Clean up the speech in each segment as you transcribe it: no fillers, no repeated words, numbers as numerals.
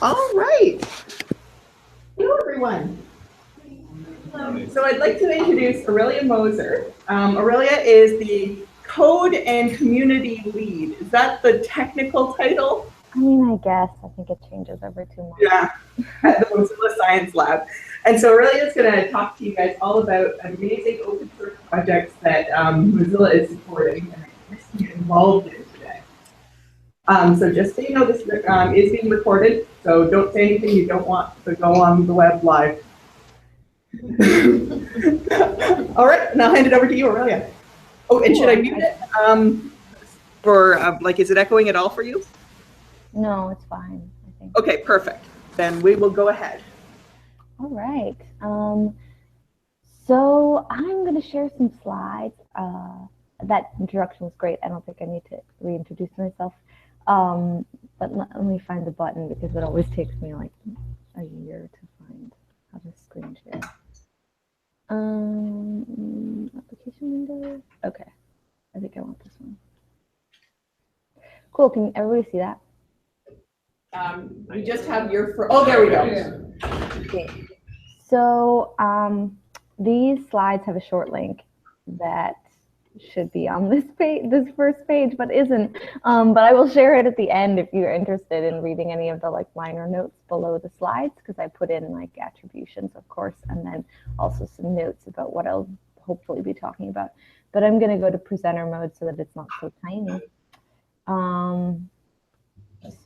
All right. Hello, everyone. So I'd like to introduce Aurelia Moser. Aurelia is the Code and Community Lead. Is that the technical title? I mean, I guess. I think it changes every 2 months. Yeah, at the Mozilla Science Lab. And so Aurelia is going to talk to you guys all about amazing open source projects that Mozilla is supporting and is involved in today. So just so you know, this is being recorded, so don't say anything you don't want to go on the web live. All right, now I'll hand it over to you, Aurelia. Oh, and should I mute it? Is it echoing at all for you? No, it's fine, I think. Okay, perfect. Then we will go ahead. All right. So I'm going to share some slides. That introduction was great. I don't think I need to reintroduce myself. But let me find the button because it always takes me like a year to find how to screen share. Application window. Okay, I think I want this one. Cool. Can everybody see that? We just have your. Oh, there we go. Okay. So these slides have a short link that should be on this page, this first page, but isn't. But I will share it at the end if you're interested in reading any of the liner notes below the slides, because I put in attributions, of course, and then also some notes about what I'll hopefully be talking about. But I'm going to go to presenter mode so that it's not so tiny.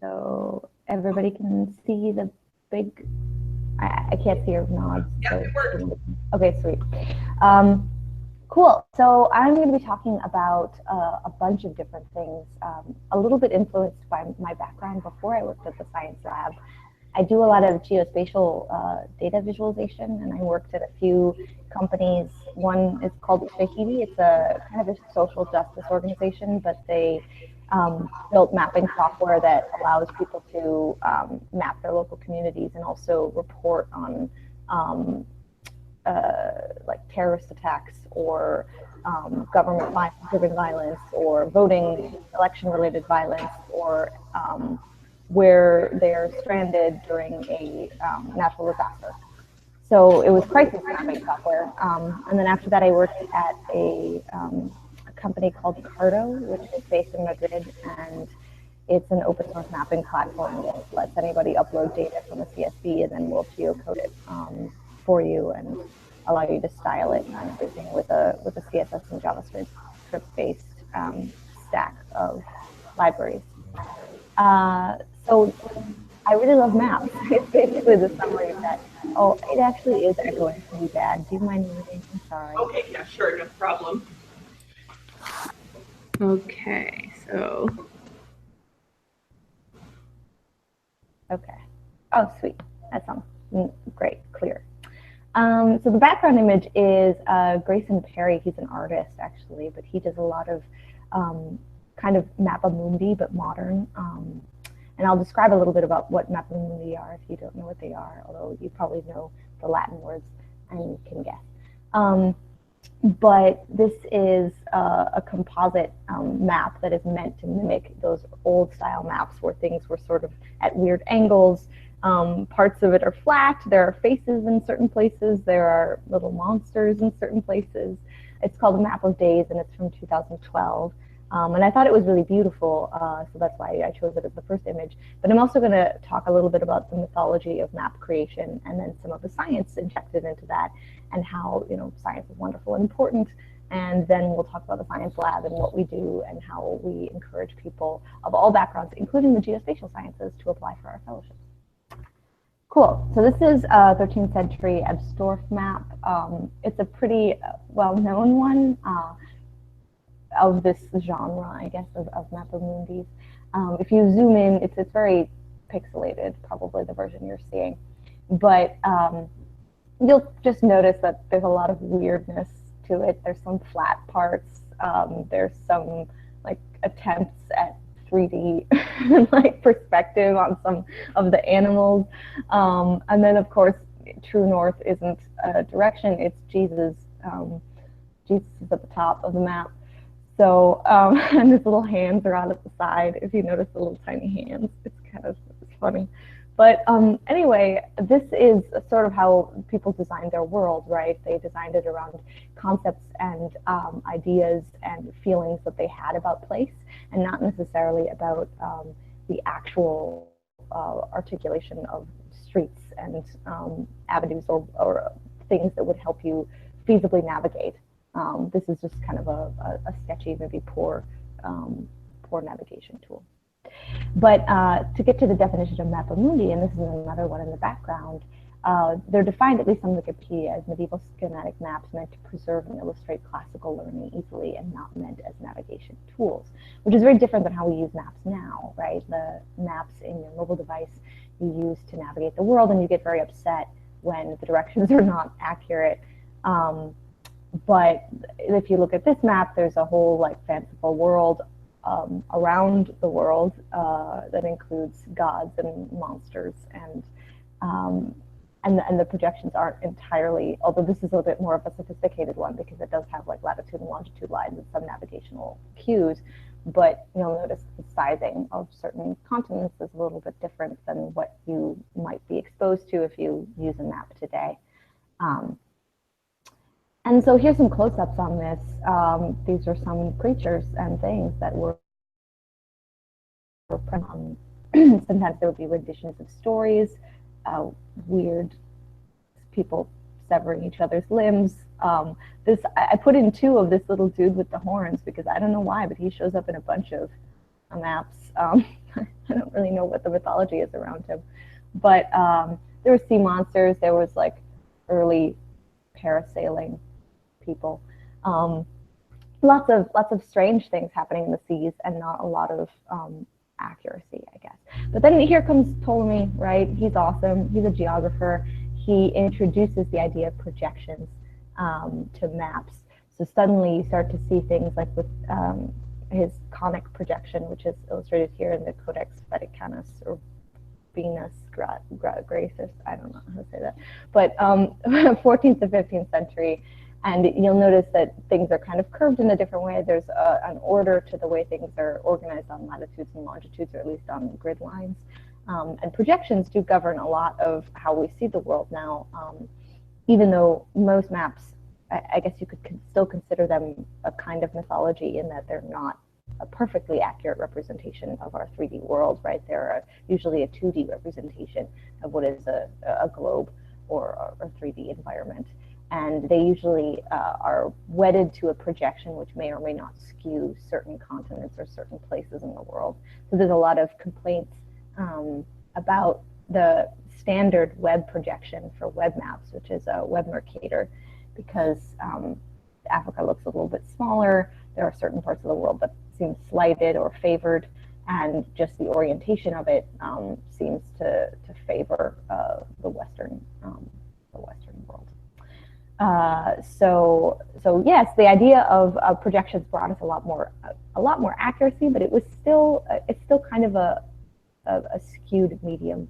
So everybody can see the big. I can't see your nods. Yeah, it worked. Okay, sweet. Cool. So I'm going to be talking about a bunch of different things, a little bit influenced by my background before I worked at the Science Lab. I do a lot of geospatial data visualization, and I worked at a few companies. One is called Shahidi. It's a kind of a social justice organization, but they built mapping software that allows people to map their local communities and also report on terrorist attacks or government-driven violence or voting election-related violence or where they're stranded during a natural disaster. So it was crisis mapping software. And then after that, I worked at a company called Cardo, which is based in Madrid, and it's an open source mapping platform that lets anybody upload data from a CSV, and then we'll geocode it for you and allow you to style it and everything with a CSS and JavaScript based stack of libraries. So I really love maps. It's basically the summary of that. Oh, it actually is echoing pretty bad. Do you mind moving? I'm sorry. Okay, yeah, sure, no problem. Okay, so. Okay. Oh, sweet. That sounds great, clear. So the background image is Grayson Perry. He's an artist, actually, but he does a lot of kind of Mapamundi, but modern. And I'll describe a little bit about what Mapamundi are if you don't know what they are, although you probably know the Latin words and you can guess. But this is a composite map that is meant to mimic those old style maps where things were sort of at weird angles. Parts of it are flat, there are faces in certain places, there are little monsters in certain places. It's called A Map of Days, and it's from 2012. And I thought it was really beautiful, so that's why I chose it as the first image. But I'm also going to talk a little bit about the mythology of map creation and then some of the science injected into that and how, science is wonderful and important. And then we'll talk about the Science Lab and what we do and how we encourage people of all backgrounds, including the geospatial sciences, to apply for our fellowships. Cool. So this is a 13th century Ebsdorf map. It's a pretty well-known one of this genre, I guess, of Mapamundis. If you zoom in, it's very pixelated, probably the version you're seeing. But you'll just notice that there's a lot of weirdness to it. There's some flat parts. There's some attempts at 3D perspective on some of the animals. And then, of course, true north isn't a direction, it's Jesus. Jesus is at the top of the map. So, and his little hands are out at the side. If you notice the little tiny hands, it's funny. But anyway, this is sort of how people designed their world, right? They designed it around concepts and ideas and feelings that they had about place, and not necessarily about the actual articulation of streets and avenues or things that would help you feasibly navigate. This is just kind of a sketchy, maybe poor navigation tool. But to get to the definition of mappamundi, and this is another one in the background, they're defined, at least on Wikipedia, as medieval schematic maps meant to preserve and illustrate classical learning easily and not meant as navigation tools, which is very different than how we use maps now, right? The maps in your mobile device you use to navigate the world, and you get very upset when the directions are not accurate. But if you look at this map, there's a whole like fanciful world around the world that includes gods and monsters, and the projections aren't entirely, although this is a little bit more of a sophisticated one because it does have like latitude and longitude lines and some navigational cues, but you'll notice the sizing of certain continents is a little bit different than what you might be exposed to if you use a map today. And so here's some close-ups on this. These are some creatures and things that were sometimes there would be renditions of stories, weird people severing each other's limbs. I put in 2 of this little dude with the horns because I don't know why, but he shows up in a bunch of maps. I don't really know what the mythology is around him. But there were sea monsters, there was like early parasailing people. Lots of strange things happening in the seas and not a lot of accuracy, I guess. But then here comes Ptolemy, right? He's awesome. He's a geographer. He introduces the idea of projections to maps. So suddenly you start to see things like with his conic projection, which is illustrated here in the Codex Vaticanus, or Venus Gracis, I don't know how to say that, but 14th to 15th century. And you'll notice that things are kind of curved in a different way. There's an order to the way things are organized on latitudes and longitudes, or at least on grid lines. And projections do govern a lot of how we see the world now, even though most maps, I guess you could still consider them a kind of mythology in that they're not a perfectly accurate representation of our 3D world, right? They're usually a 2D representation of what is a globe or a 3D environment. And they usually are wedded to a projection which may or may not skew certain continents or certain places in the world. So there's a lot of complaints about the standard web projection for web maps, which is a web Mercator, because Africa looks a little bit smaller. There are certain parts of the world that seem slighted or favored, and just the orientation of it seems to favor the Western world. So yes, the idea of projections brought us a lot more accuracy, but it's still kind of a skewed medium,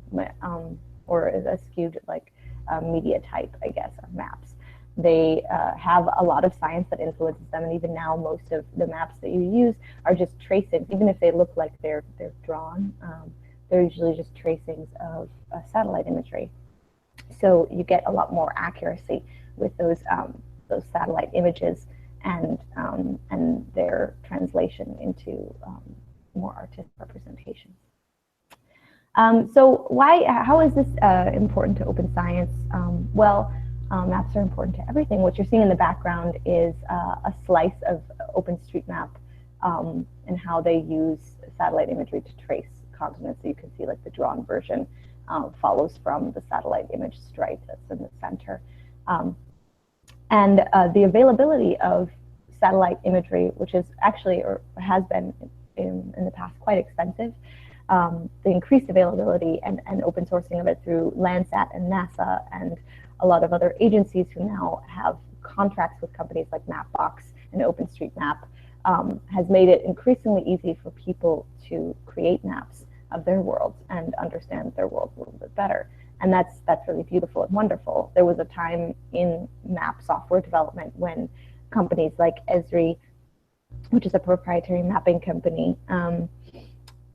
or a skewed like media type, I guess, of maps. They have a lot of science that influences them, and even now most of the maps that you use are just tracings. Even if they look like they're drawn, they're usually just tracings of satellite imagery. So you get a lot more accuracy with those satellite images and their translation into more artistic representations. So how is this important to open science? Well, maps are important to everything. What you're seeing in the background is a slice of OpenStreetMap and how they use satellite imagery to trace continents. So you can see like the drawn version follows from the satellite image stripe that's in the center. And the availability of satellite imagery, which is actually, or has been in the past, quite expensive, the increased availability and open sourcing of it through Landsat and NASA and a lot of other agencies who now have contracts with companies like Mapbox and OpenStreetMap has made it increasingly easy for people to create maps of their worlds and understand their world a little bit better. And that's really beautiful and wonderful. There was a time in map software development when companies like Esri, which is a proprietary mapping company,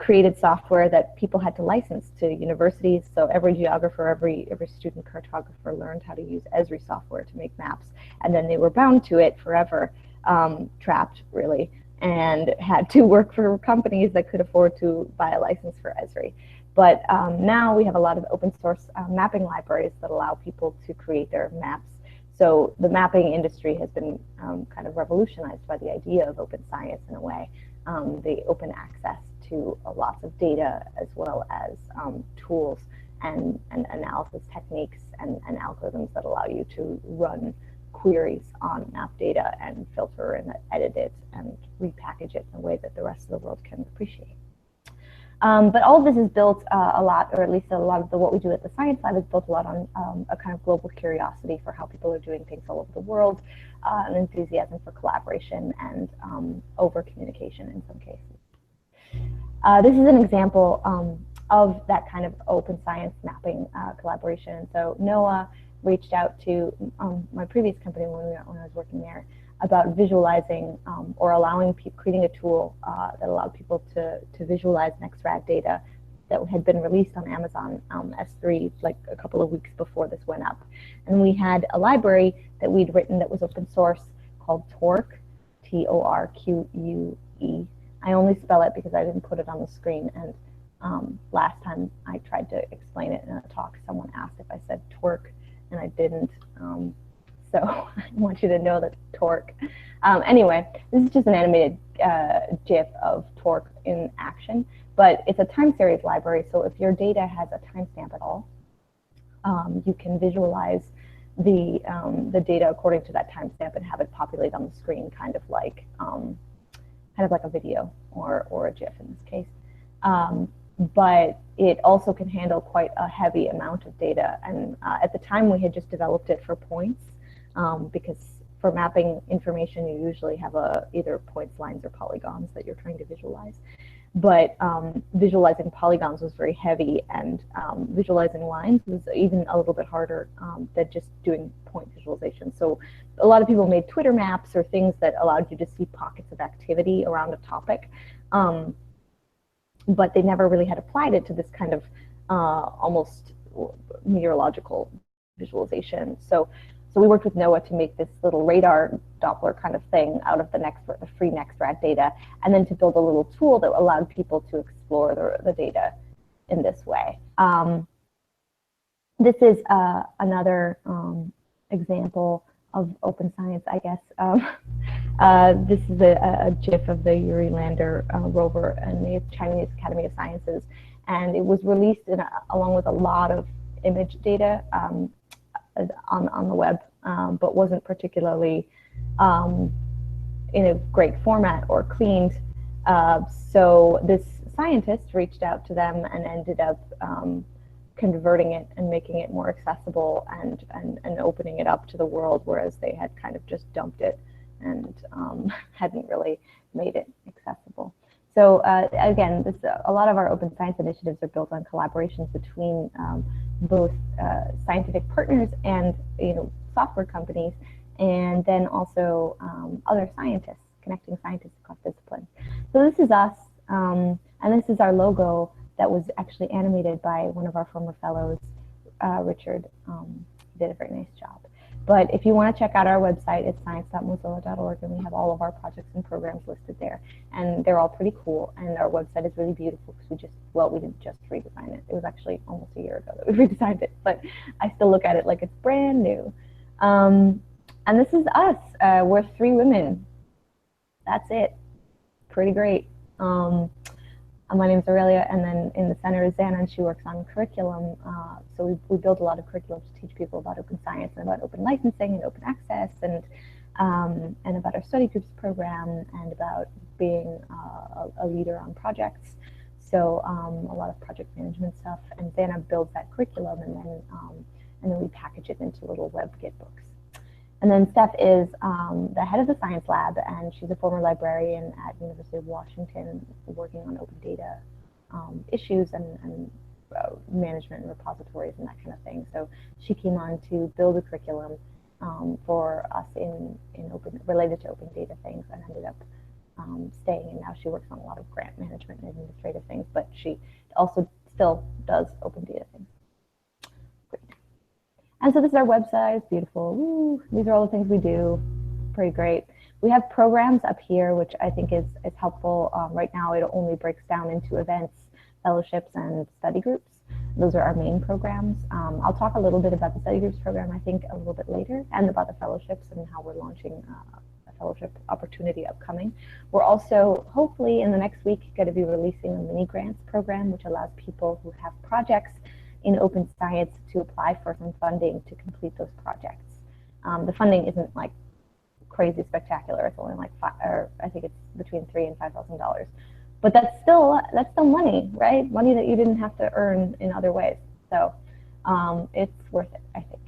created software that people had to license to universities. So every geographer, every student cartographer learned how to use Esri software to make maps, and then they were bound to it forever, trapped really, and had to work for companies that could afford to buy a license for Esri. But now we have a lot of open source mapping libraries that allow people to create their maps. So the mapping industry has been kind of revolutionized by the idea of open science in a way. The open access to lots of data, as well as tools and analysis techniques and algorithms that allow you to run queries on map data and filter and edit it and repackage it in a way that the rest of the world can appreciate. But all of this is built a lot, or at least a lot of what we do at the Science Lab is built a lot on a kind of global curiosity for how people are doing things all over the world, an enthusiasm for collaboration and over communication in some cases. This is an example of that kind of open science mapping collaboration. So NOAA reached out to my previous company when I was working there about visualizing or allowing creating a tool that allowed people to visualize NextRad data that had been released on Amazon S3 like a couple of weeks before this went up. And we had a library that we'd written that was open source called Torque, T-O-R-Q-U-E. I only spell it because I didn't put it on the screen. And last time I tried to explain it in a talk, someone asked if I said twerk, and I didn't. So I want you to know that Torque. Anyway, this is just an animated GIF of Torque in action, but it's a time series library. So if your data has a timestamp at all, you can visualize the data according to that timestamp and have it populate on the screen, kind of like a video or a GIF in this case. But it also can handle quite a heavy amount of data. And at the time, we had just developed it for points. Because for mapping information, you usually have either points, lines, or polygons that you're trying to visualize. But visualizing polygons was very heavy, and visualizing lines was even a little bit harder than just doing point visualization. So a lot of people made Twitter maps or things that allowed you to see pockets of activity around a topic, but they never really had applied it to this kind of almost meteorological visualization. So we worked with NOAA to make this little radar Doppler kind of thing out of the free NextRad data, and then to build a little tool that allowed people to explore the data in this way. This is another example of open science, I guess. This is a GIF of the Yuri Lander rover and the Chinese Academy of Sciences, and it was released along with a lot of image data on the web, but wasn't particularly in a great format or cleaned. So this scientist reached out to them and ended up converting it and making it more accessible and opening it up to the world, whereas they had kind of just dumped it and hadn't really made it accessible. So again, a lot of our open science initiatives are built on collaborations between both scientific partners and software companies, and then also other scientists, connecting scientists across disciplines. So this is us, and this is our logo that was actually animated by one of our former fellows, Richard. Did a very nice job. But if you want to check out our website, it's science.mozilla.org, and we have all of our projects and programs listed there. And they're all pretty cool, and our website is really beautiful because we didn't just redesign it. It was actually almost a year ago that we redesigned it, but I still look at it like it's brand new. And this is us. We're 3 women. That's it. Pretty great. My name is Aurelia, and then in the center is Xana, and she works on curriculum. So we build a lot of curriculum to teach people about open science and about open licensing and open access, and about our study groups program, and about being a leader on projects. So a lot of project management stuff. And Xana builds that curriculum, and then we package it into little WebGit books. And then Steph is the head of the Science Lab, and she's a former librarian at University of Washington working on open data issues and management and repositories and that kind of thing. So she came on to build a curriculum for us in related to open data things, and ended up staying, and now she works on a lot of grant management and administrative things, but she also still does open data things. Great. And so this is our website. It's beautiful. Woo. These are all the things we do. Pretty great. We have programs up here, which I think is helpful. Right now, it only breaks down into events, fellowships, and study groups. Those are our main programs. I'll talk a little bit about the study groups program, I think, a little bit later, and about the fellowships and how we're launching a fellowship opportunity upcoming. We're also, hopefully, in the next week, going to be releasing a mini grants program, which allows people who have projects in open science to apply for some funding to complete those projects. The funding isn't like crazy spectacular. It's only like I think it's between $3,000 and $5,000. But that's still money, right? Money that you didn't have to earn in other ways. So it's worth it, I think.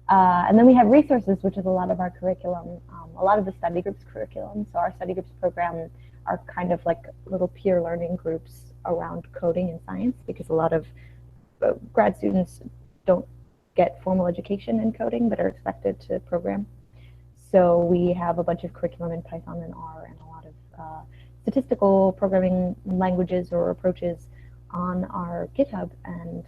And then we have resources, which is a lot of our curriculum, a lot of the study groups curriculum. So our study groups program are kind of like little peer learning groups around coding and science, because a lot of grad students don't get formal education in coding, but are expected to program. So we have a bunch of curriculum in Python and R, and a lot of statistical programming languages or approaches on our GitHub, and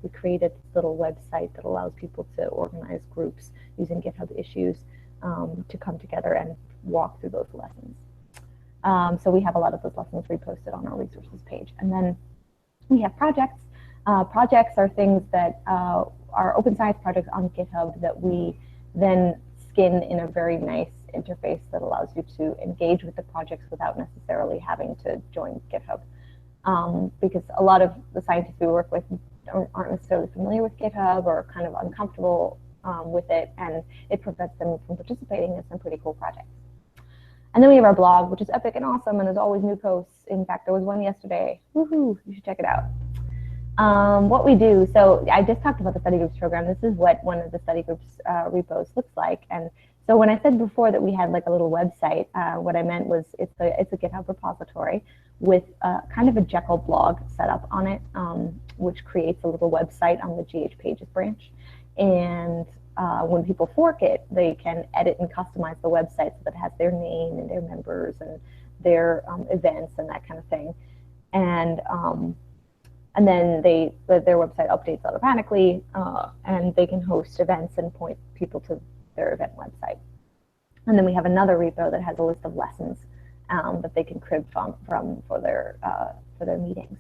we created this little website that allows people to organize groups using GitHub issues to come together and walk through those lessons. So we have a lot of those lessons reposted on our resources page. And then we have projects. Projects are things that are open science projects on GitHub that we then skin in a very nice interface that allows you to engage with the projects without necessarily having to join GitHub. Because a lot of the scientists we work with aren't necessarily familiar with GitHub or kind of uncomfortable with it, and it prevents them from participating in some pretty cool projects. And then we have our blog, which is epic and awesome, and there's always new posts. In fact, there was one yesterday. Woohoo! You should check it out. What we do, so I just talked about the study groups program. This is what one of the study groups repos looks like. And so when I said before that we had like a little website, what I meant was it's a GitHub repository with kind of a Jekyll blog set up on it, which creates a little website on the GH Pages branch. And when people fork it, they can edit and customize the website so that it has their name and their members and their events and that kind of thing. And then their website updates automatically, and they can host events and point people to their event website. And then we have another repo that has a list of lessons that they can crib from for their meetings.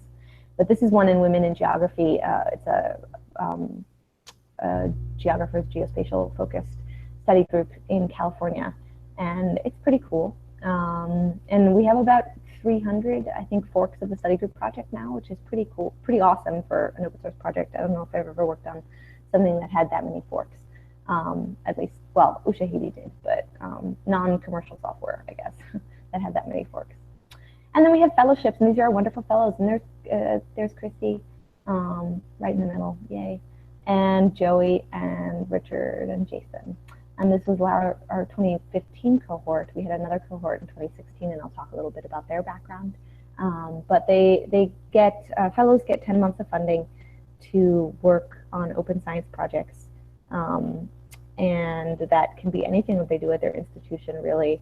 But this is one in Women in Geography. It's a geographers geospatial focused study group in California, and it's pretty cool. And we have about 300, I think, forks of the study group project now, which is pretty cool, pretty awesome for an open source project. I don't know if I've ever worked on something that had that many forks. At least, well, Ushahidi did, but non-commercial software, I guess, that had that many forks. And then we have fellowships, and these are our wonderful fellows. And there's Christy, right in the middle, yay, and Joey and Richard and Jason. And this was our 2015 cohort. We had another cohort in 2016, and I'll talk a little bit about their background. But they get, fellows get 10 months of funding to work on open science projects. And that can be anything that they do at their institution, really.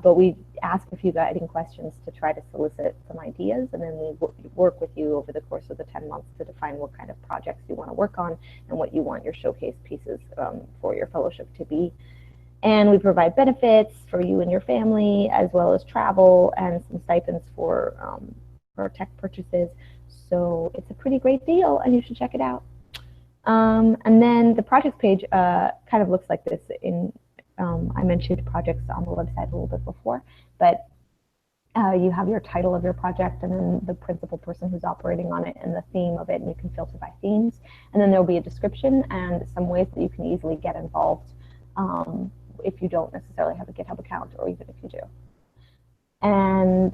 But we ask a few guiding questions to try to solicit some ideas, and then we work with you over the course of the 10 months to define what kind of projects you want to work on and what you want your showcase pieces for your fellowship to be. And we provide benefits for you and your family, as well as travel and some stipends for tech purchases. So it's a pretty great deal, and you should check it out. And then the projects page kind of looks like this. I mentioned projects on the website a little bit before, but you have your title of your project and then the principal person who's operating on it and the theme of it, and you can filter by themes. And then there'll be a description and some ways that you can easily get involved if you don't necessarily have a GitHub account, or even if you do. And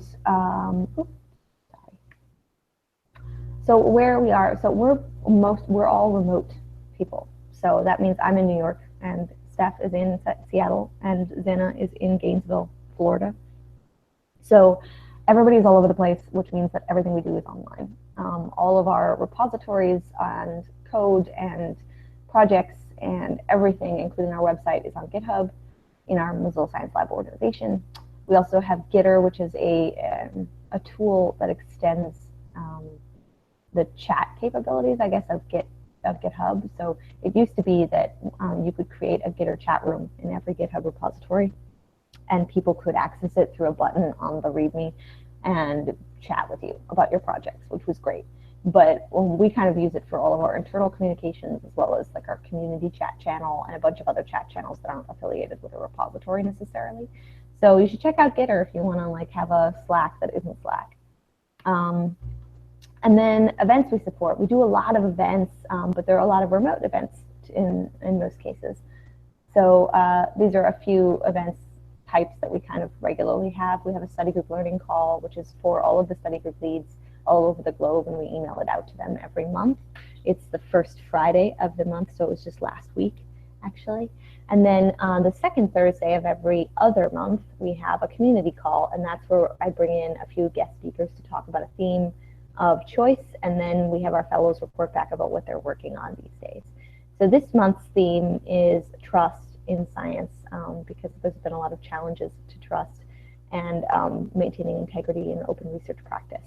so where we are, so we're all remote people. So that means I'm in New York, and Steph is in Seattle, and Zena is in Gainesville, Florida. So everybody's all over the place, which means that everything we do is online. All of our repositories and code and projects and everything, including our website, is on GitHub in our Mozilla Science Lab organization. We also have Gitter, which is a tool that extends the chat capabilities, I guess, of GitHub. So it used to be that you could create a Gitter chat room in every GitHub repository, and people could access it through a button on the README and chat with you about your projects, which was great. But we kind of use it for all of our internal communications, as well as like our community chat channel and a bunch of other chat channels that aren't affiliated with a repository necessarily. So you should check out Gitter if you want to like have a Slack that isn't Slack. And then events we support. We do a lot of events, but there are a lot of remote events in most cases. So these are a few events types that we kind of regularly have. We have a study group learning call, which is for all of the study group leads all over the globe, and we email it out to them every month. It's the first Friday of the month, so it was just last week, actually. And then on the second Thursday of every other month, we have a community call, and that's where I bring in a few guest speakers to talk about a theme of choice, and then we have our fellows report back about what they're working on these days. So this month's theme is trust in science, because there's been a lot of challenges to trust and maintaining integrity in open research practice,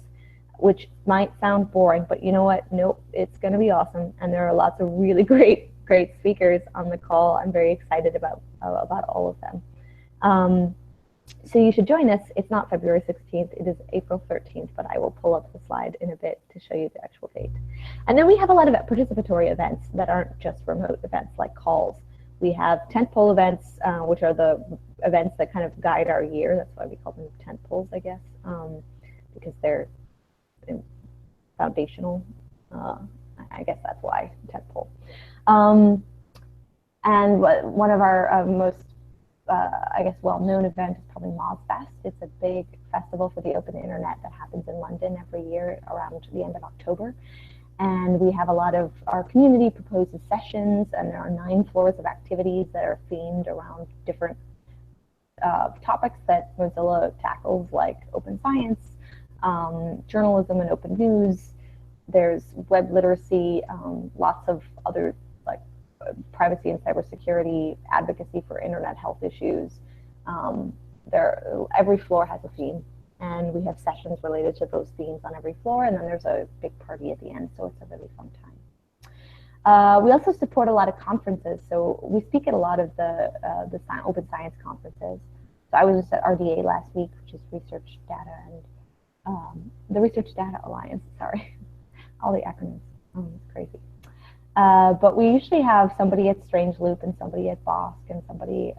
which might sound boring, but you know what? Nope, it's going to be awesome, and there are lots of really great speakers on the call. I'm very excited about all of them. So you should join us. It's not February 16th, it is April 13th, but I will pull up the slide in a bit to show you the actual date. And then we have a lot of participatory events that aren't just remote events like calls. We have tentpole events, which are the events that kind of guide our year. That's why we call them tentpoles, I guess, because they're foundational. I guess that's why tentpole. And one of our most I guess, well-known event is probably MozFest. It's a big festival for the open internet that happens in London every year around the end of October. And we have a lot of our community proposes sessions, and there are 9 floors of activities that are themed around different topics that Mozilla tackles, like open science, journalism and open news. There's web literacy, lots of other like privacy and cybersecurity, advocacy for internet health issues. Every floor has a theme, and we have sessions related to those themes on every floor, and then there's a big party at the end, so it's a really fun time. We also support a lot of conferences, so we speak at a lot of the open science conferences. So I was just at RDA last week, which is Research Data and the Research Data Alliance, sorry, all the acronyms, it's crazy. But we usually have somebody at Strange Loop and somebody at BOSC and somebody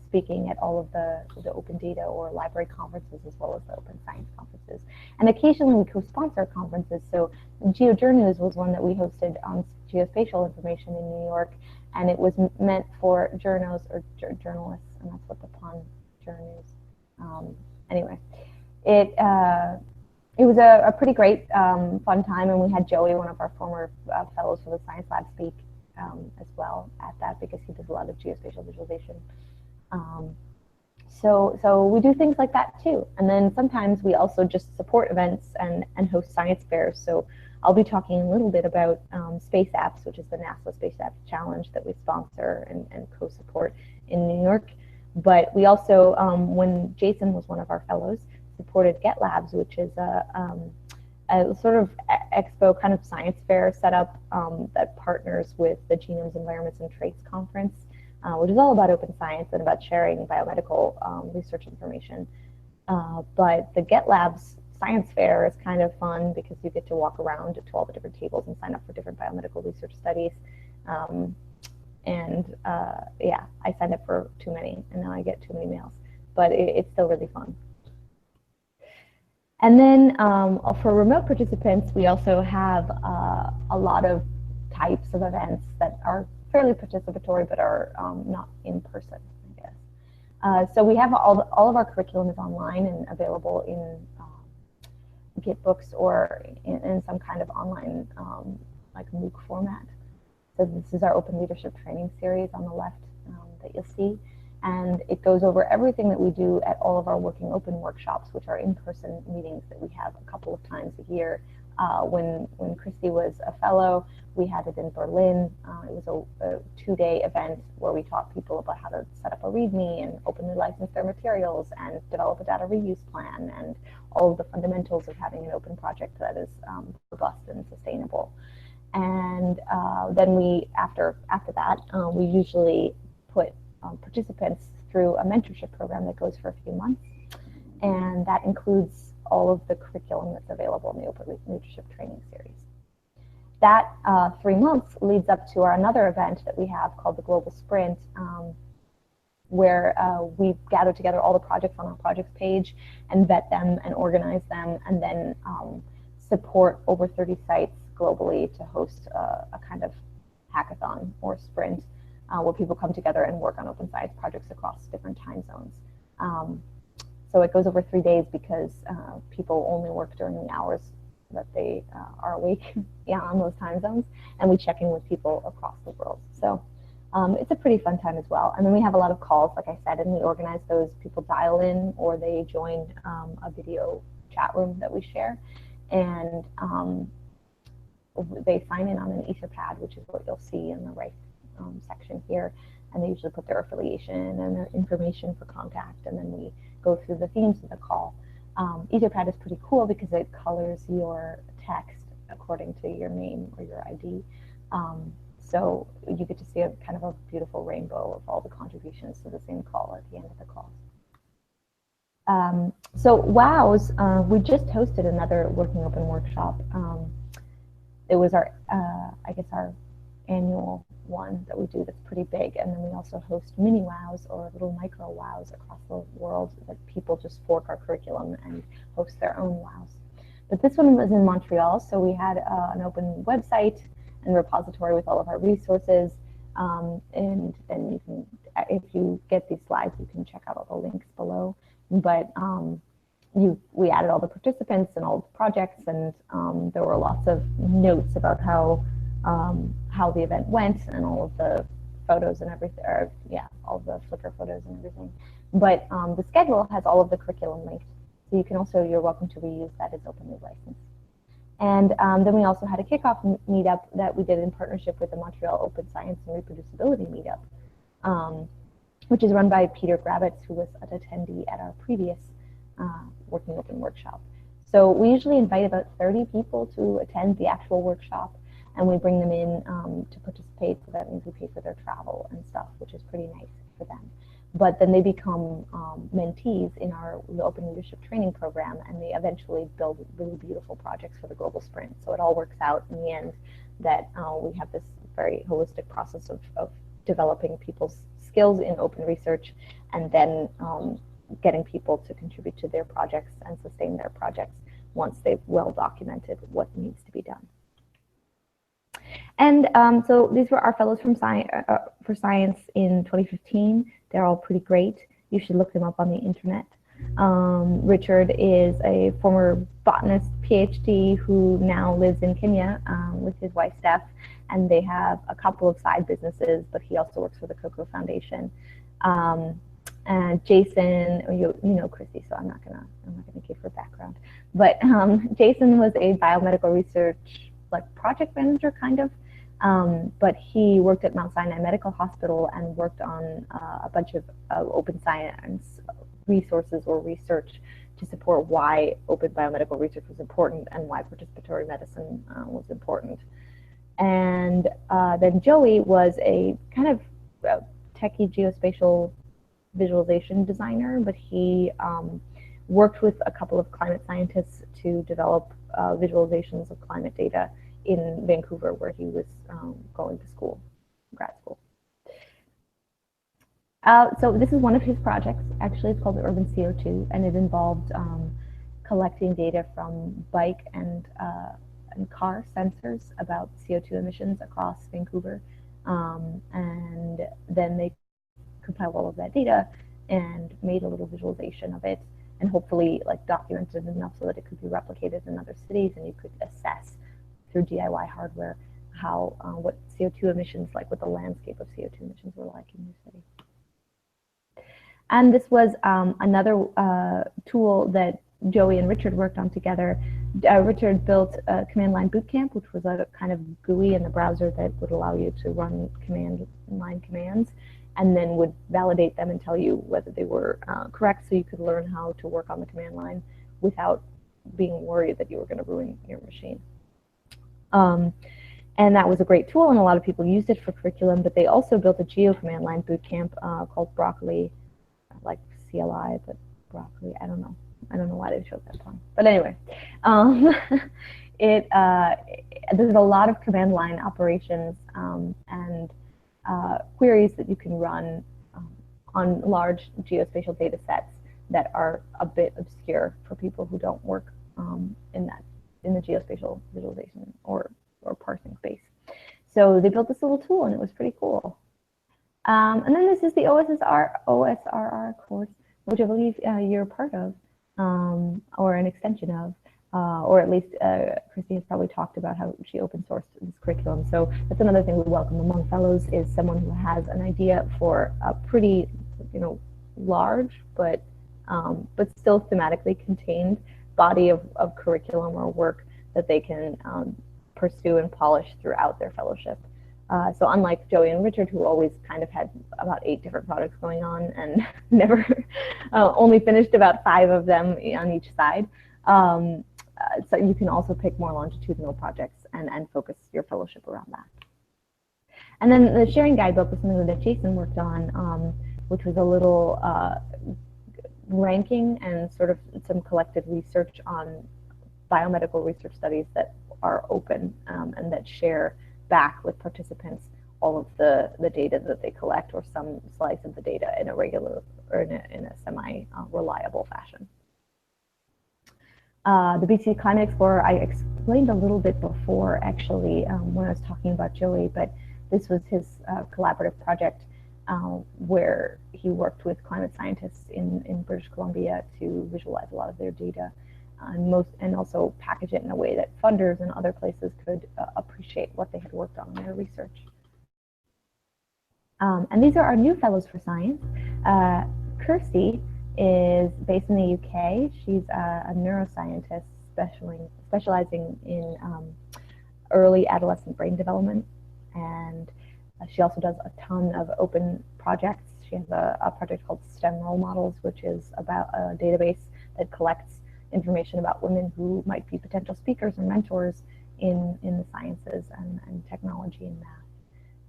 speaking at all of the open data or library conferences, as well as the open science conferences. And occasionally we co-sponsor conferences. So GeoJournews was one that we hosted on geospatial information in New York, and it was meant for journos or journalists, and that's what the pun journews. Anyway, it was a pretty great, fun time, and we had Joey, one of our former fellows for the Science Lab, speak as well at that, because he does a lot of geospatial visualization. So we do things like that too. And then sometimes we also just support events and host science fairs. So I'll be talking a little bit about Space Apps, which is the NASA Space Apps Challenge that we sponsor and co-support in New York. But we also, when Jason was one of our fellows, supported Get Labs, which is a sort of expo kind of science fair setup that partners with the Genomes, Environments, and Traits Conference, which is all about open science and about sharing biomedical research information. But the Get Labs science fair is kind of fun because you get to walk around to all the different tables and sign up for different biomedical research studies. Yeah, I signed up for too many, and now I get too many mails, but it's still really fun. And then for remote participants, we also have a lot of types of events that are fairly participatory but are not in person, I guess. So we have all of our curriculum is online and available in GitBooks or in some kind of online like MOOC format. So this is our Open Leadership Training Series on the left that you'll see. And it goes over everything that we do at all of our Working Open workshops, which are in-person meetings that we have a couple of times a year, When Christy was a fellow, we had it in Berlin. It was a 2-day event where we taught people about how to set up a README and openly license their materials and develop a data reuse plan and all of the fundamentals of having an open project that is robust and sustainable. And then after that, we usually put participants through a mentorship program that goes for a few months. And that includes all of the curriculum that's available in the Open Leadership Training Series. That 3 months leads up to another event that we have called the Global Sprint, where we gather together all the projects on our projects page and vet them and organize them, and then support over 30 sites globally to host a kind of hackathon or sprint where people come together and work on open science projects across different time zones. So it goes over 3 days because people only work during the hours that they are awake on those time zones, and we check in with people across the world. So it's a pretty fun time as well. And then we have a lot of calls, like I said, and we organize those. People dial in or they join a video chat room that we share, and they sign in on an Etherpad, which is what you'll see in the right section here. And they usually put their affiliation and their information for contact, and then we go through the themes of the call. Etherpad is pretty cool because it colors your text according to your name or your ID. So you get to see a kind of a beautiful rainbow of all the contributions to the same call at the end of the call. So WOWs, we just hosted another Working Open workshop. It was our, I guess, our annual one that we do that's pretty big, and then we also host mini WOWs or little micro WOWs across the world that people just fork our curriculum and host their own WOWs. But this one was in Montreal, so we had an open website and repository with all of our resources, and then you can, if you get these slides, you can check out all the links below. But we added all the participants and all the projects, and there were lots of notes about how the event went and all of the photos and everything, or yeah, all the Flickr photos and everything. But the schedule has all of the curriculum linked, so you can also, you're welcome to reuse that as openly licensed. And then we also had a kickoff meetup that we did in partnership with the Montreal Open Science and Reproducibility Meetup, which is run by Peter Grabitz, who was an attendee at our previous Working Open workshop. So we usually invite about 30 people to attend the actual workshop, and we bring them in to participate, so that means we pay for their travel and stuff, which is pretty nice for them. But then they become mentees in our Open Leadership Training Program, and they eventually build really beautiful projects for the Global Sprint. So it all works out in the end that we have this very holistic process of developing people's skills in open research, and then getting people to contribute to their projects and sustain their projects once they've well documented what needs to be done. And so these were our fellows for science in 2015. They're all pretty great. You should look them up on the internet. Richard is a former botanist PhD who now lives in Kenya with his wife Steph, and they have a couple of side businesses, but he also works for the Cocoa Foundation. And Jason, you know Christy, so I'm not gonna give her background. But Jason was a biomedical research project manager kind of, but he worked at Mount Sinai Medical Hospital and worked on a bunch of open science resources or research to support why open biomedical research was important and why participatory medicine was important. And then Joey was a kind of techie geospatial visualization designer, but he worked with a couple of climate scientists to develop visualizations of climate data in Vancouver, where he was going to school, grad school. So this is one of his projects. Actually, it's called the Urban CO2, and it involved collecting data from bike and car sensors about CO2 emissions across Vancouver. And then they compiled all of that data and made a little visualization of it, and hopefully documented enough so that it could be replicated in other cities, and you could assess through DIY hardware how what CO2 emissions, what the landscape of CO2 emissions were like in your city. And this was another tool that Joey and Richard worked on together Richard built a command line bootcamp, which was a kind of GUI in the browser that would allow you to run command line commands, and then would validate them and tell you whether they were correct, so you could learn how to work on the command line without being worried that you were going to ruin your machine. And that was a great tool, and a lot of people used it for curriculum, but they also built a geo command line bootcamp called Broccoli, like CLI, but Broccoli, I don't know. I don't know why they chose that song. But anyway, there's a lot of command line operations and queries that you can run on large geospatial data sets that are a bit obscure for people who don't work in the geospatial visualization or parsing space. So they built this little tool, and it was pretty cool. And then this is the OSRR course, which I believe you're a part of, or an extension of, or at least Christy has probably talked about how she open sourced this curriculum. So that's another thing we welcome among fellows, is someone who has an idea for a pretty, large but still thematically contained body of curriculum or work that they can pursue and polish throughout their fellowship. So unlike Joey and Richard, who always kind of had about 8 different projects going on and never only finished about 5 of them on each side, so you can also pick more longitudinal projects and focus your fellowship around that. And then the sharing guidebook was something that Jason worked on, which was a little ranking and sort of some collected research on biomedical research studies that are open and that share back with participants all of the data that they collect, or some slice of the data in a regular or in a semi-reliable fashion. The BC Climate Explorer, I explained a little bit before, actually, when I was talking about Joey, but this was his collaborative project where he worked with climate scientists in British Columbia to visualize a lot of their data, and also package it in a way that funders and other places could appreciate what they had worked on in their research. And these are our new fellows for science. Kirsty is based in the UK. She's a neuroscientist specializing in early adolescent brain development, and she also does a ton of open projects. She has a project called STEM Role Models, which is about a database that collects information about women who might be potential speakers and mentors in the sciences and technology and math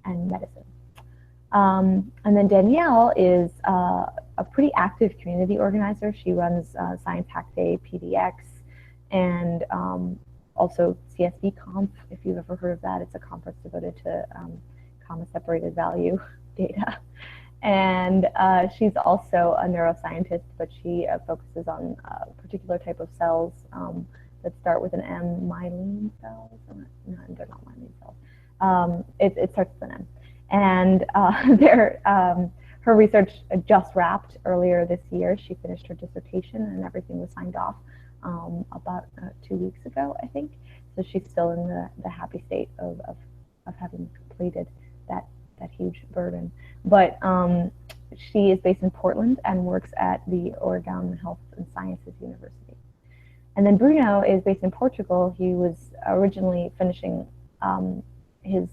and medicine. And then Danielle is a pretty active community organizer. She runs Science Hack Day PDX and also CSV Conf, if you've ever heard of that. It's a conference devoted to comma-separated value data. And she's also a neuroscientist, but she focuses on a particular type of cells that start with an M, myelin cells. No, they're not myelin cells. It starts with an M. And her research just wrapped earlier this year. She finished her dissertation and everything was signed off about 2 weeks ago, I think. So she's still in the happy state of having completed that huge burden. But she is based in Portland and works at the Oregon Health and Sciences University. And then Bruno is based in Portugal. He was originally finishing his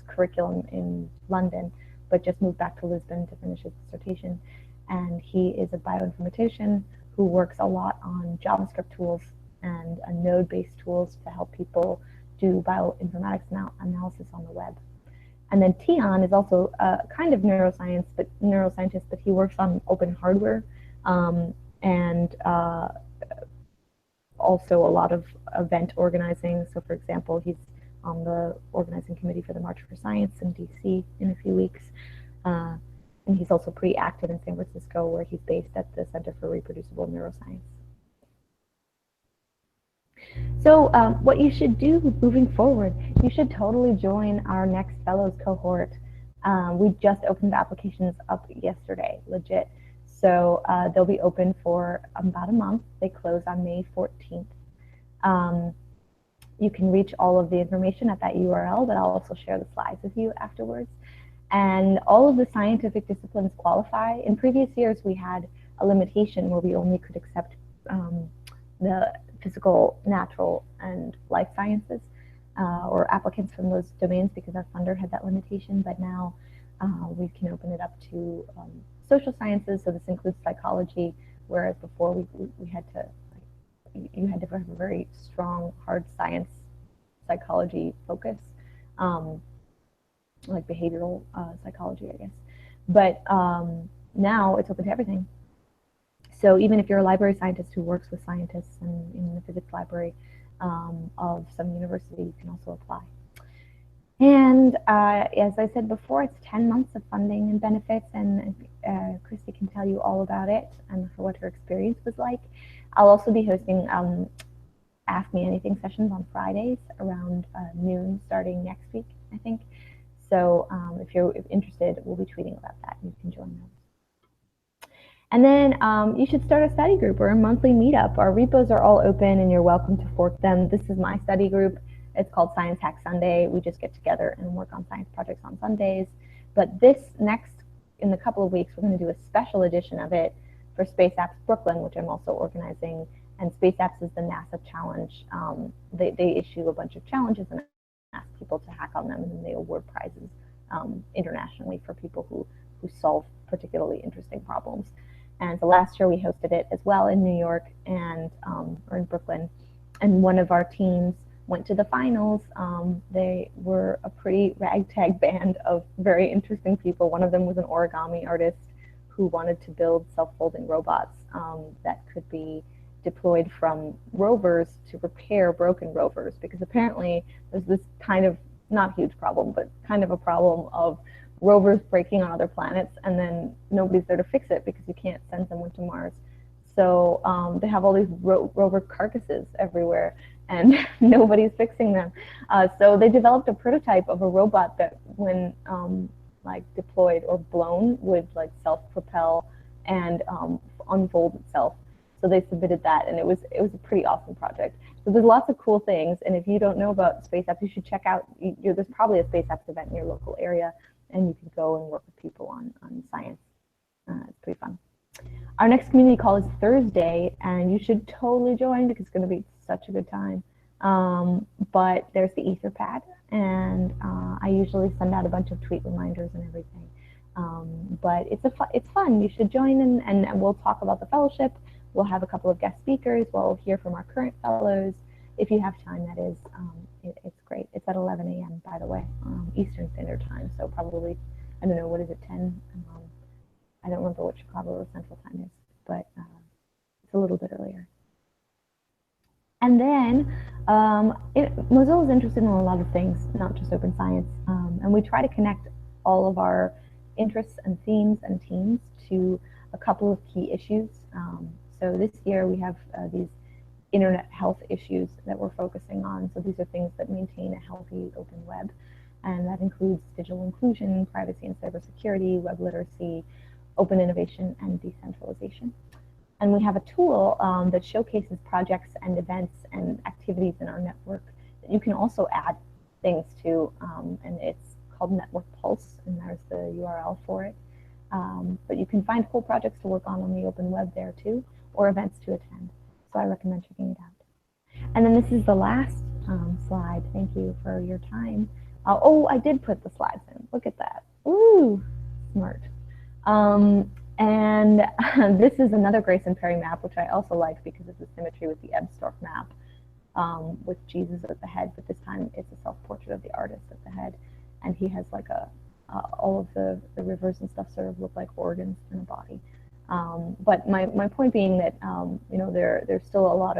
curriculum in London, but just moved back to Lisbon to finish his dissertation. And he is a bioinformatician who works a lot on JavaScript tools and node-based tools to help people do bioinformatics analysis on the web. And then Tion is also a kind of neuroscientist, but he works on open hardware and also a lot of event organizing. So for example, he's on the organizing committee for the March for Science in DC in a few weeks. And he's also pretty active in San Francisco, where he's based at the Center for Reproducible Neuroscience. So what you should do moving forward, you should totally join our next Fellows cohort. We just opened the applications up yesterday, legit. So they'll be open for about a month. They close on May 14th. You can reach all of the information at that URL, but I'll also share the slides with you afterwards. And all of the scientific disciplines qualify. In previous years, we had a limitation where we only could accept the physical, natural, and life sciences, or applicants from those domains, because our funder had that limitation. But now we can open it up to social sciences. So this includes psychology, whereas before we had to, you had to have a very strong hard science psychology focus, like behavioral psychology, I guess. But now it's open to everything. So even if you're a library scientist who works with scientists and in the physics library of some university, you can also apply. And as I said before, it's 10 months of funding and benefits, and Christy can tell you all about it and what her experience was like. I'll also be hosting Ask Me Anything sessions on Fridays around noon starting next week, I think. So if you're interested, we'll be tweeting about that. You can join those. And then you should start a study group or a monthly meetup. Our repos are all open and you're welcome to fork them. This is my study group. It's called Science Hack Sunday. We just get together and work on science projects on Sundays. But this next, in a couple of weeks, we're going to do a special edition of it for Space Apps Brooklyn, which I'm also organizing. And Space Apps is the NASA challenge. They issue a bunch of challenges and ask people to hack on them, and then they award prizes internationally for people who solve particularly interesting problems. And so last year we hosted it as well in New York and or in Brooklyn. And one of our teams went to the finals. They were a pretty ragtag band of very interesting people. One of them was an origami artist who wanted to build self-folding robots that could be deployed from rovers to repair broken rovers, because apparently there's this kind of, not huge problem, but kind of a problem of rovers breaking on other planets and then nobody's there to fix it because you can't send someone to Mars. So they have all these rover carcasses everywhere and nobody's fixing them. So they developed a prototype of a robot that when like deployed or blown would like self-propel and unfold itself. So they submitted that, and it was a pretty awesome project. So there's lots of cool things, and if you don't know about Space Apps, you should check out, there's probably a Space Apps event in your local area, and you can go and work with people on science. It's pretty fun. Our next community call is Thursday, and you should totally join because it's going to be such a good time. But there's the Etherpad, and I usually send out a bunch of tweet reminders and everything. But it's fun. You should join, and we'll talk about the fellowship. We'll have a couple of guest speakers. We'll hear from our current fellows. If you have time, that is. It's great. It's at 11 a.m., by the way, Eastern Standard Time. So probably, I don't know, what is it, 10? I don't remember what Chicago or Central Time is, but it's a little bit earlier. And then Mozilla is interested in a lot of things, not just open science. And we try to connect all of our interests and themes and teams to a couple of key issues. So this year we have these internet health issues that we're focusing on. So these are things that maintain a healthy open web. And that includes digital inclusion, privacy and cybersecurity, web literacy, open innovation, and decentralization. And we have a tool that showcases projects and events and activities in our network that you can also add things to. And it's called Network Pulse, and there's the URL for it. But you can find whole projects to work on the open web there too, or events to attend. So I recommend checking it out. And then this is the last slide. Thank you for your time. Oh, I did put the slides in. Look at that. Ooh, smart. And this is another Grayson Perry map, which I also like because of the symmetry with the Ebstorf map with Jesus at the head, but this time it's a self-portrait of the artist at the head. And he has like all of the rivers and stuff sort of look like organs in a body. But my point being that you know, there's still a lot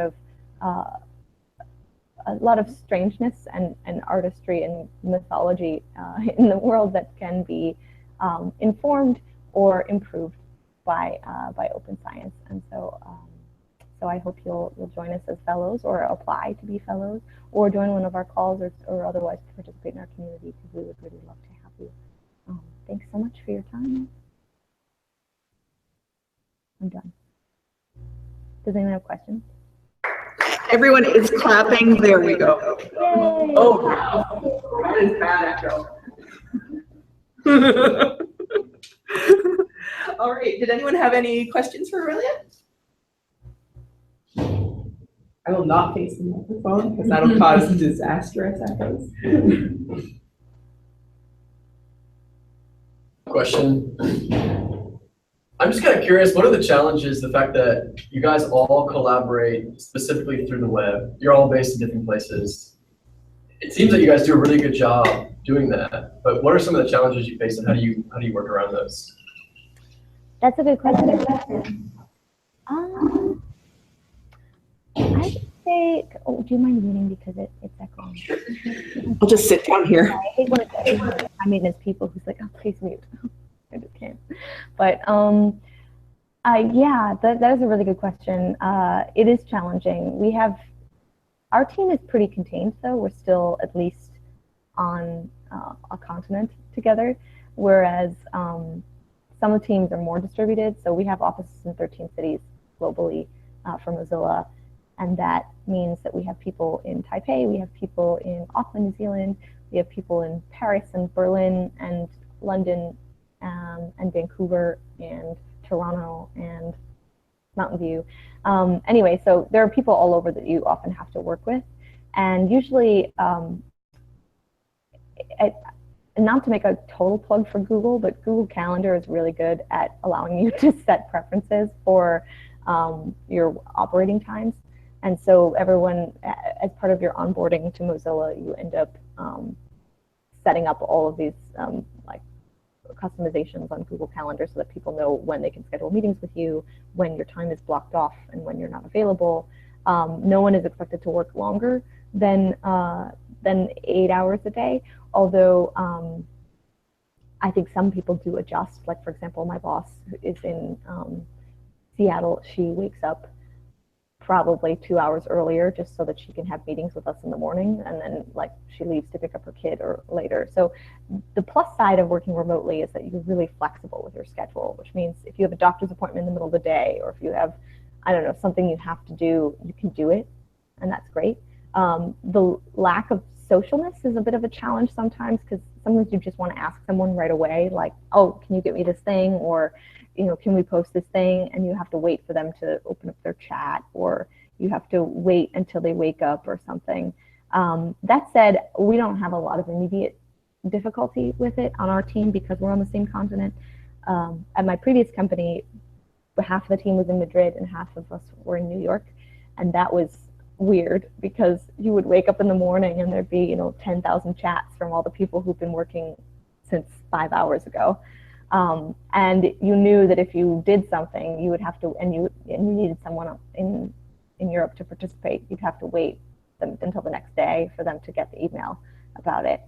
of strangeness and artistry and mythology in the world that can be informed or improved by open science. And so so I hope you'll join us as fellows, or apply to be fellows, or join one of our calls, or otherwise participate in our community, because we would really love to have you. Thanks so much for your time. I'm done. Does anyone have questions? Everyone is clapping. There we go. Yay! Oh, wow. That is bad, All right. Did anyone have any questions for Aurelia? I will not face the microphone because that'll cause disastrous echoes. Question. I'm just kind of curious, what are the challenges, the fact that you guys all collaborate specifically through the web? You're all based in different places. It seems that you guys do a really good job doing that, but what are some of the challenges you face and how do you work around those? That's a good question. I would say, oh, do you mind reading because it's echoing? I'll just sit down here. I hate when it's high maintenance people who's like, oh, please mute. I just can't. But yeah, that is a really good question. It is challenging. Our team is pretty contained though. We're still at least on a continent together, whereas some of the teams are more distributed. So we have offices in 13 cities globally for Mozilla. And that means that we have people in Taipei, we have people in Auckland, New Zealand, we have people in Paris and Berlin and London and Vancouver and Toronto and Mountain View. Anyway, so there are people all over that you often have to work with. And usually, not to make a total plug for Google, but Google Calendar is really good at allowing you to set preferences for your operating times. And so everyone, as part of your onboarding to Mozilla, you end up setting up all of these like customizations on Google Calendar so that people know when they can schedule meetings with you, when your time is blocked off and when you're not available. No one is expected to work longer than 8 hours a day, although I think some people do adjust. Like, for example, my boss is in Seattle. She wakes up probably 2 hours earlier just so that she can have meetings with us in the morning, and then like she leaves to pick up her kid or later. So the plus side of working remotely is that you're really flexible with your schedule, which means if you have a doctor's appointment in the middle of the day, or if you have, I don't know, something you have to do, you can do it, and that's great. The lack of socialness is a bit of a challenge sometimes, because sometimes you just want to ask someone right away, like, oh, can you get me this thing? Or, you know, can we post this thing? And you have to wait for them to open up their chat, or you have to wait until they wake up or something. That said, we don't have a lot of immediate difficulty with it on our team because we're on the same continent. At my previous company, half of the team was in Madrid and half of us were in New York. And that was weird because you would wake up in the morning and there'd be, you know, 10,000 chats from all the people who've been working since 5 hours ago. And you knew that if you did something, you would have to, and you needed someone in Europe to participate, you'd have to wait until the next day for them to get the email about it.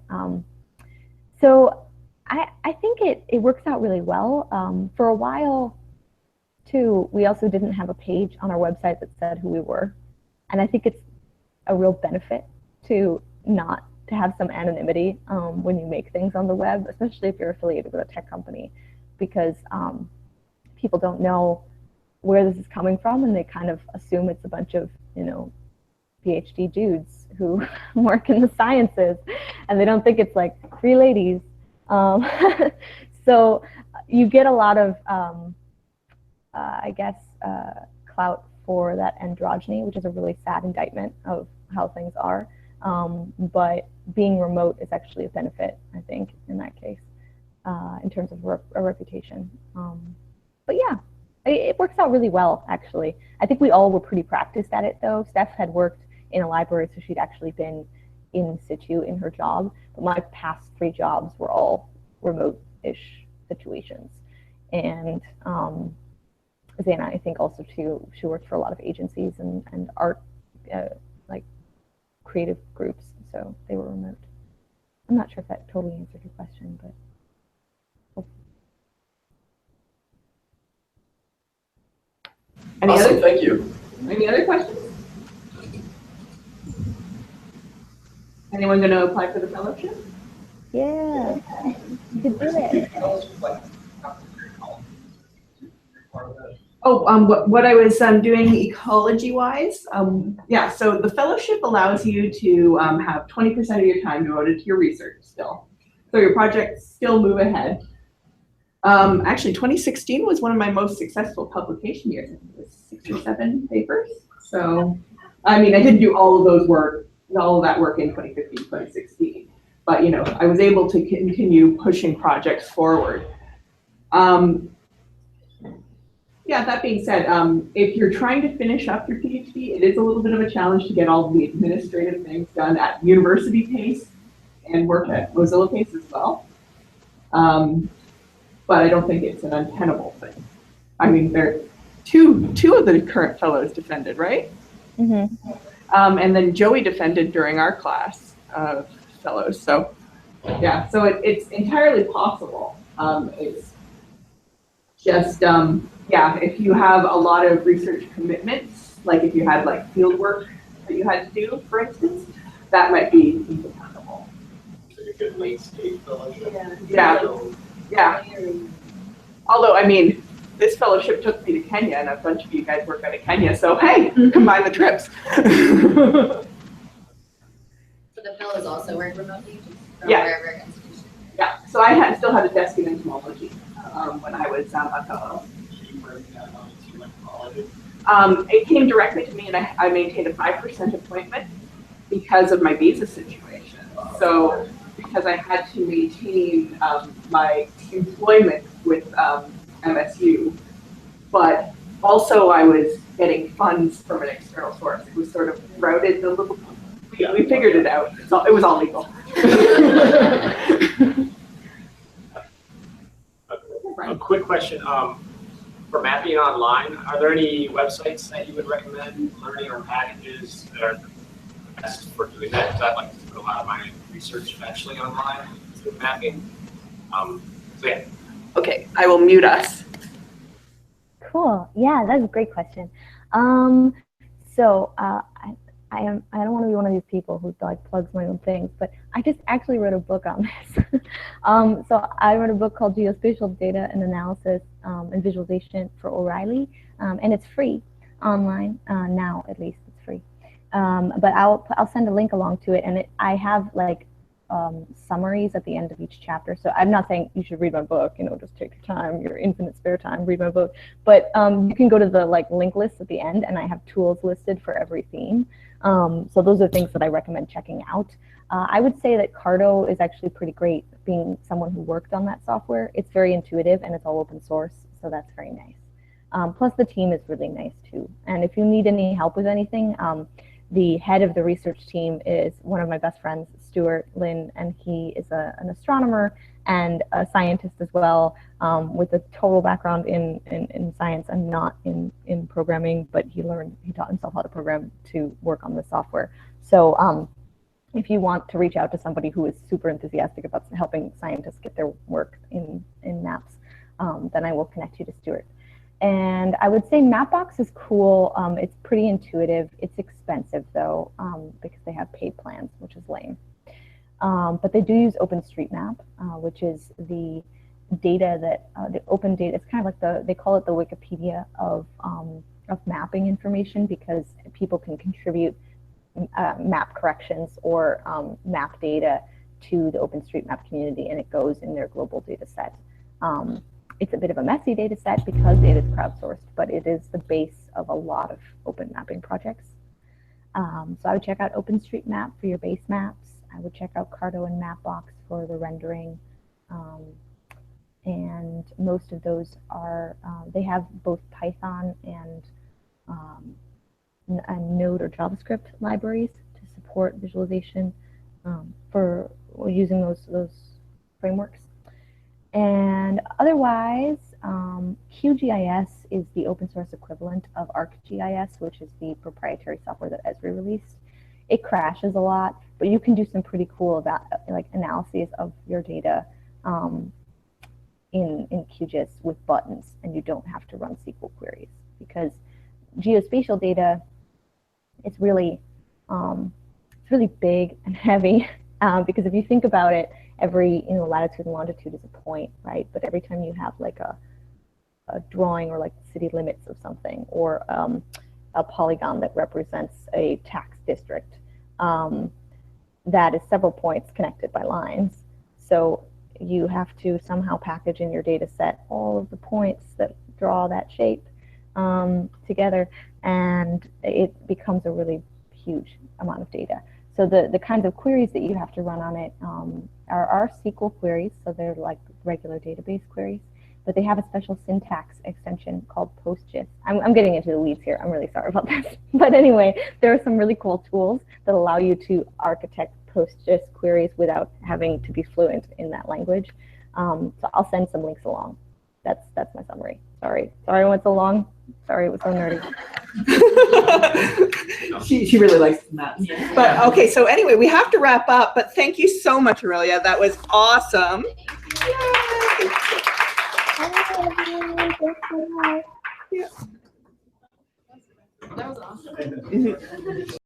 So I think it works out really well. For a while, too, we also didn't have a page on our website that said who we were. And I think it's a real benefit to have some anonymity when you make things on the web, especially if you're affiliated with a tech company, because people don't know where this is coming from, and they kind of assume it's a bunch of, you know, PhD dudes who work in the sciences, and they don't think it's like 3 ladies. So you get a lot of, I guess, clout for that androgyny, which is a really sad indictment of how things are. But being remote is actually a benefit, I think, in that case, in terms of a reputation. But yeah, it works out really well, actually. I think we all were pretty practiced at it, though. Steph had worked in a library, so she'd actually been in situ in her job. But my past 3 jobs were all remote-ish situations. And Zana, I think also too, she worked for a lot of agencies and art, like creative groups, so they were remote. I'm not sure if that totally answered your question, but. Awesome, thank you. Any other questions? Anyone going to apply for the fellowship? Yeah, you could do it. Oh, what I was doing ecology-wise, yeah, so the fellowship allows you to have 20% of your time devoted to your research still. So your projects still move ahead. Actually, 2016 was one of my most successful publication years. I think it was 6 or 7 papers. So I mean, I didn't do all of that work in 2015, 2016, but I was able to continue pushing projects forward. Yeah, that being said, if you're trying to finish up your PhD, it is a little bit of a challenge to get all of the administrative things done at university pace and work at Mozilla pace as well. But I don't think it's an untenable thing. I mean, there two of the current fellows defended, right? Mm-hmm. And then Joey defended during our class of fellows. So yeah, so it's entirely possible. It's just, yeah, if you have a lot of research commitments, like if you had like field work that you had to do, for instance, that might be incompatible. So you could late stage fellowship. Yeah. Although, I mean, this fellowship took me to Kenya, and a bunch of you guys work out of Kenya, so hey, combine the trips. So the fellows also work remotely, just from wherever institution. Yeah, so I still had a desk in entomology when I was a fellow. It came directly to me, and I maintained a 5% appointment because of my visa situation. So because I had to maintain my employment with MSU, but also I was getting funds from an external source. It was sort of routed a little. We figured it out. So it was all legal. A quick question. For mapping online, are there any websites that you would recommend, learning or packages that are best for doing that? Because I'd like to do a lot of my research eventually online through mapping. So yeah. Okay, I will mute us. Cool. Yeah, that's a great question. I don't want to be one of these people who like plugs my own things, but I just actually wrote a book on this. So I wrote a book called Geospatial Data and Analysis and Visualization for O'Reilly, and it's free online now. At least it's free. But I'll send a link along to it, and I have like summaries at the end of each chapter. So I'm not saying you should read my book, just take your time, your infinite spare time, read my book. But you can go to the like link list at the end, and I have tools listed for every theme. So those are things that I recommend checking out. I would say that Carto is actually pretty great, being someone who worked on that software. It's very intuitive and it's all open source, so that's very nice. Plus the team is really nice too. And if you need any help with anything, the head of the research team is one of my best friends, Stuart Lynn, and he is an astronomer and a scientist as well, with a total background in science and not in programming, but he taught himself how to program to work on the software. So if you want to reach out to somebody who is super enthusiastic about helping scientists get their work in maps, then I will connect you to Stuart. And I would say Mapbox is cool. It's pretty intuitive. It's expensive though, because they have paid plans, which is lame. But they do use OpenStreetMap, which is the data that the open data. It's kind of like they call it the Wikipedia of mapping information, because people can contribute map corrections or map data to the OpenStreetMap community, and it goes in their global data set. It's a bit of a messy data set because it is crowdsourced, but it is the base of a lot of open mapping projects. So I would check out OpenStreetMap for your base maps. I would check out Carto and Mapbox for the rendering. And most of those are, they have both Python and Node or JavaScript libraries to support visualization for using those frameworks. And otherwise, QGIS is the open source equivalent of ArcGIS, which is the proprietary software that Esri released. It crashes a lot, but you can do some pretty cool analyses of your data in QGIS with buttons, and you don't have to run SQL queries, because geospatial data is really big and heavy. Because if you think about it, every latitude and longitude is a point, right? But every time you have like a drawing or like city limits of something, or a polygon that represents a tax district, that is several points connected by lines. So you have to somehow package in your data set all of the points that draw that shape, together, and it becomes a really huge amount of data. So the kinds of queries that you have to run on it are SQL queries, so they're like regular database queries, but they have a special syntax extension called PostGIS. I'm getting into the weeds here. I'm really sorry about this. But anyway, there are some really cool tools that allow you to architect PostGIS queries without having to be fluent in that language. So I'll send some links along. That's my summary. Sorry it went so long. Sorry it was so nerdy. She really likes math. Yeah. But okay, so anyway, we have to wrap up, but thank you so much, Aurelia. That was awesome. Yay. Yeah. That was awesome. Mhm.